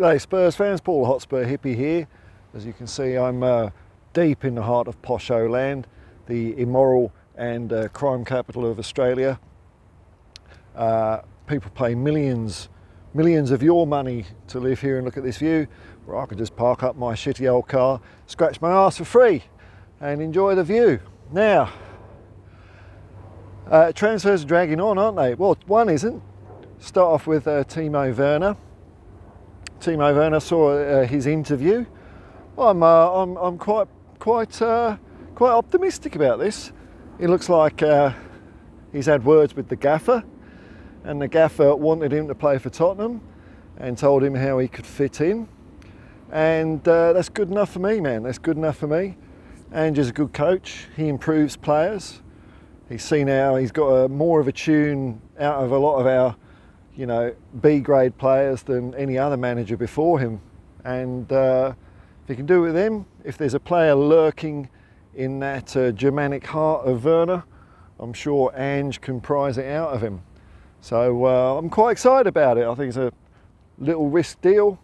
G'day Spurs fans, Paul Hotspur Hippie here. As you can see, I'm deep in the heart of Posho land, the immoral and crime capital of Australia. People pay millions of your money to live here and look at this view, where I could just park up my shitty old car, scratch my arse for free and enjoy the view. Now, transfers are dragging on, aren't they? Well, one isn't. Start off with Timo Werner. Timo Werner saw his interview. I'm quite optimistic about this. It looks like he's had words with the gaffer, and the gaffer wanted him to play for Tottenham and told him how he could fit in, and that's good enough for me, man. That's good enough for me. Ange is a good coach. He improves players. He's seen how he's got more of a tune out of a lot of our, B grade players than any other manager before him. And if he can do it with them, if there's a player lurking in that Germanic heart of Werner, I'm sure Ange can prize it out of him. So I'm quite excited about it. I think it's a little risk deal.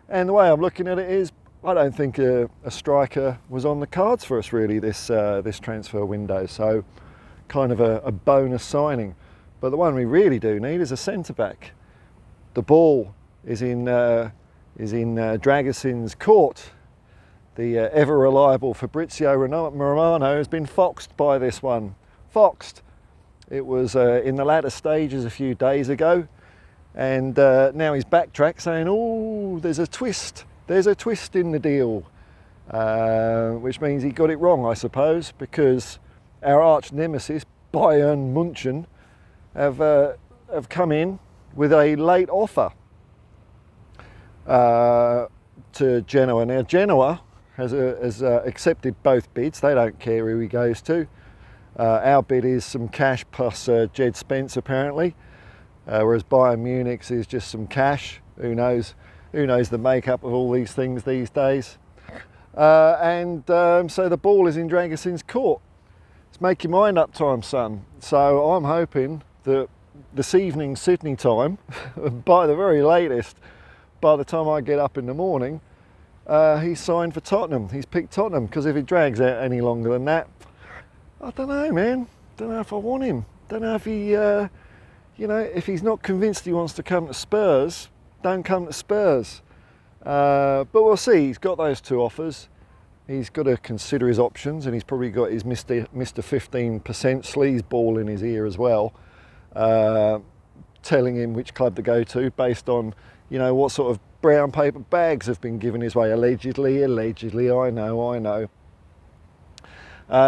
And the way I'm looking at it is, I don't think a striker was on the cards for us really this transfer window. So kind of a bonus signing. But the one we really do need is a centre-back. The ball is in Drăgușin's court. The ever-reliable Fabrizio Romano has been foxed by this one. Foxed. It was in the latter stages a few days ago, and now he's backtracked saying, oh, there's a twist. There's a twist in the deal, which means he got it wrong, I suppose, because our arch nemesis, Bayern München, have come in with a late offer to Genoa. Now Genoa has accepted both bids. They don't care who he goes to. Our bid is some cash plus Jed Spence apparently, whereas Bayern Munich's is just some cash. Who knows the makeup of all these things these days. So the ball is in Drăgușin's court. It's make your mind up time, son. So I'm hoping that this evening Sydney time, by the very latest, by the time I get up in the morning, he's signed for Tottenham. He's picked Tottenham, because if it drags out any longer than that, I don't know, man. Don't know if I want him. Don't know if he, if he's not convinced he wants to come to Spurs, don't come to Spurs. But we'll see. He's got those two offers. He's got to consider his options, and he's probably got his Mr. 15% sleazeball in his ear as well, telling him which club to go to based on, what sort of brown paper bags have been given his way. Allegedly, I know.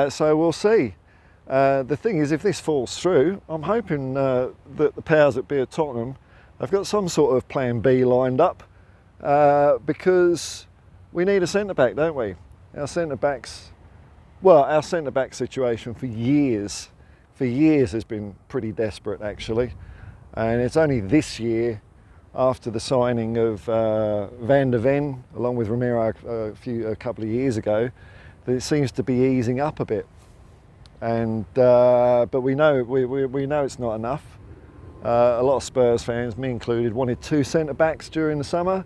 So we'll see. The thing is, if this falls through, I'm hoping that the powers that be at Tottenham have got some sort of plan B lined up, because we need a centre-back, don't we? Our centre-back situation for years has been pretty desperate actually, and it's only this year, after the signing of Van der Ven along with Romero a couple of years ago, that it seems to be easing up a bit. And but we know it's not enough. A lot of Spurs fans, me included, wanted two centre-backs during the summer.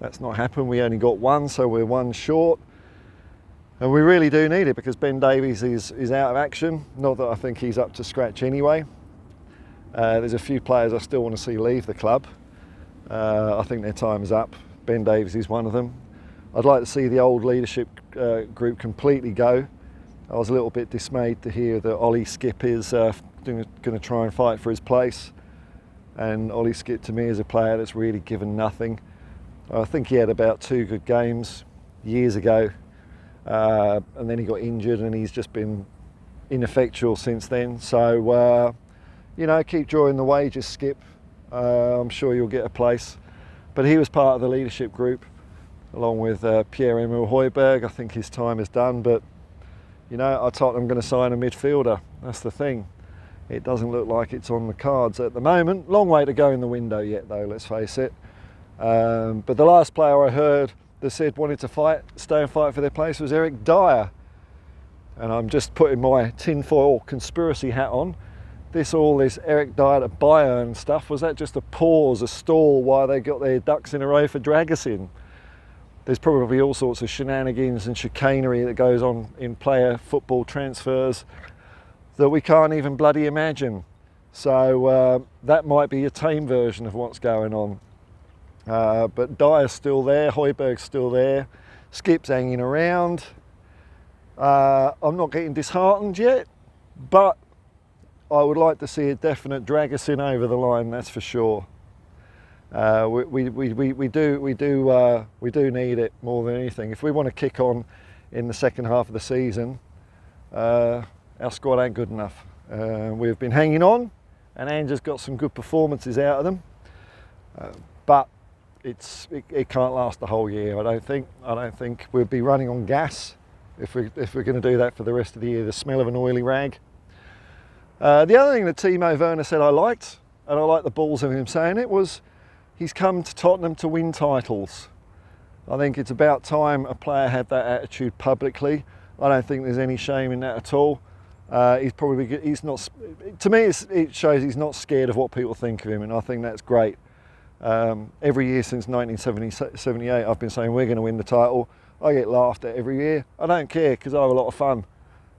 That's not happened. We only got one, so we're one short. And we really do need it, because Ben Davies is out of action. Not that I think he's up to scratch anyway. There's a few players I still want to see leave the club. I think their time is up. Ben Davies is one of them. I'd like to see the old leadership group completely go. I was a little bit dismayed to hear that Ollie Skip is going to try and fight for his place. And Ollie Skip, to me, is a player that's really given nothing. I think he had about 2 good games years ago. And then he got injured, and he's just been ineffectual since then. So, keep drawing the wages, Skip. I'm sure you'll get a place. But he was part of the leadership group, along with Pierre-Emile Højbjerg. I think his time is done, but, I thought I'm going to sign a midfielder. That's the thing. It doesn't look like it's on the cards at the moment. Long way to go in the window yet, though, let's face it. But the last player I heard that said wanted to stay and fight for their place was Eric Dyer. And I'm just putting my tinfoil conspiracy hat on all this Eric Dyer at Bayern stuff, was that just a pause, a stall while they got their ducks in a row for Drăgușin? There's probably all sorts of shenanigans and chicanery that goes on in player football transfers that we can't even bloody imagine. So that might be a tame version of what's going on. But Dyer's still there, Højbjerg's still there, Skip's hanging around. I'm not getting disheartened yet, but I would like to see a definite Drăgușin over the line, that's for sure. We do need it more than anything. If we want to kick on in the second half of the season, our squad ain't good enough. We've been hanging on, and Ange has got some good performances out of them, but it can't last the whole year. I don't think we'll be running on gas if we're going to do that for the rest of the year. The smell of an oily rag. The other thing that Timo Werner said I liked, and I like the balls of him saying it, was he's come to Tottenham to win titles. I think it's about time a player had that attitude publicly. I don't think there's any shame in that at all. He's not. To me, it shows he's not scared of what people think of him, and I think that's great. Every year since 1978, I've been saying we're going to win the title. I get laughed at every year. I don't care because I have a lot of fun.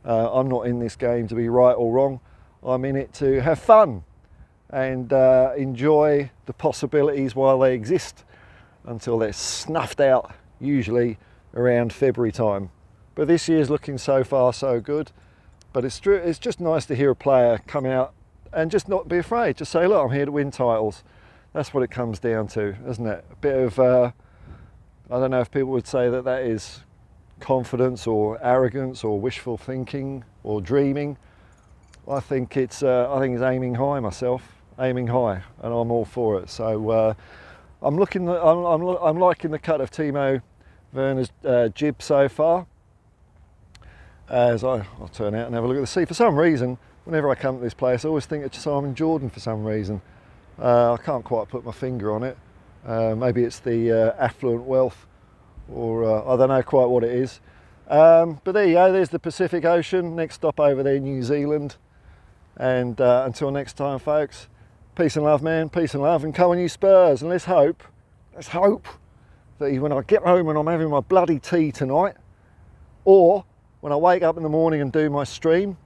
I'm not in this game to be right or wrong. I'm in it to have fun and enjoy the possibilities while they exist until they're snuffed out, usually around February time. But this year's looking so far so good. But it's just nice to hear a player come out and just not be afraid. Just say, look, I'm here to win titles. That's what it comes down to, isn't it? A bit of, I don't know if people would say that is confidence or arrogance or wishful thinking or dreaming. I think it's aiming high myself, aiming high, and I'm all for it. So I'm liking the cut of Timo Werner's jib so far. As I'll turn out and have a look at the sea. For some reason, whenever I come to this place, I always think it's Simon Jordan for some reason. I can't quite put my finger on it. Maybe it's the affluent wealth, or I don't know quite what it is. But there you go, there's the Pacific Ocean. Next stop over there, New Zealand. And until next time, folks, peace and love, man, peace and love, and come on you Spurs. And let's hope that when I get home and I'm having my bloody tea tonight, or when I wake up in the morning and do my stream,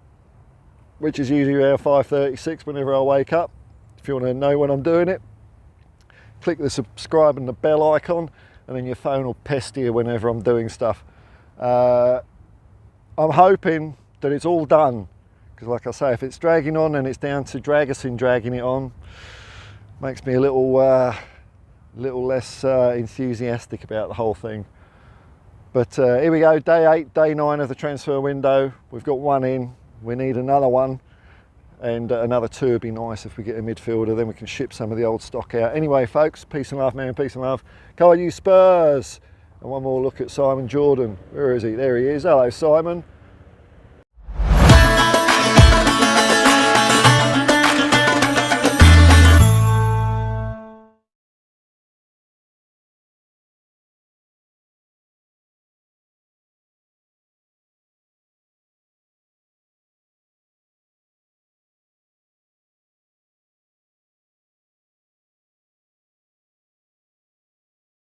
which is usually around 5:36 whenever I wake up. If you want to know when I'm doing it, click the subscribe and the bell icon, and then your phone will pester you whenever I'm doing stuff. I'm hoping that it's all done, because like I say, if it's dragging on and it's down to Drăgușin dragging it on, makes me a little less enthusiastic about the whole thing. But here we go, day 8, day 9 of the transfer window. We've got one in, we need another one, and another 2 would be nice if we get a midfielder, then we can ship some of the old stock out. Anyway, folks, peace and love, man, peace and love. Come on, you Spurs! And one more look at Simon Jordan. Where is he? There he is. Hello, Simon.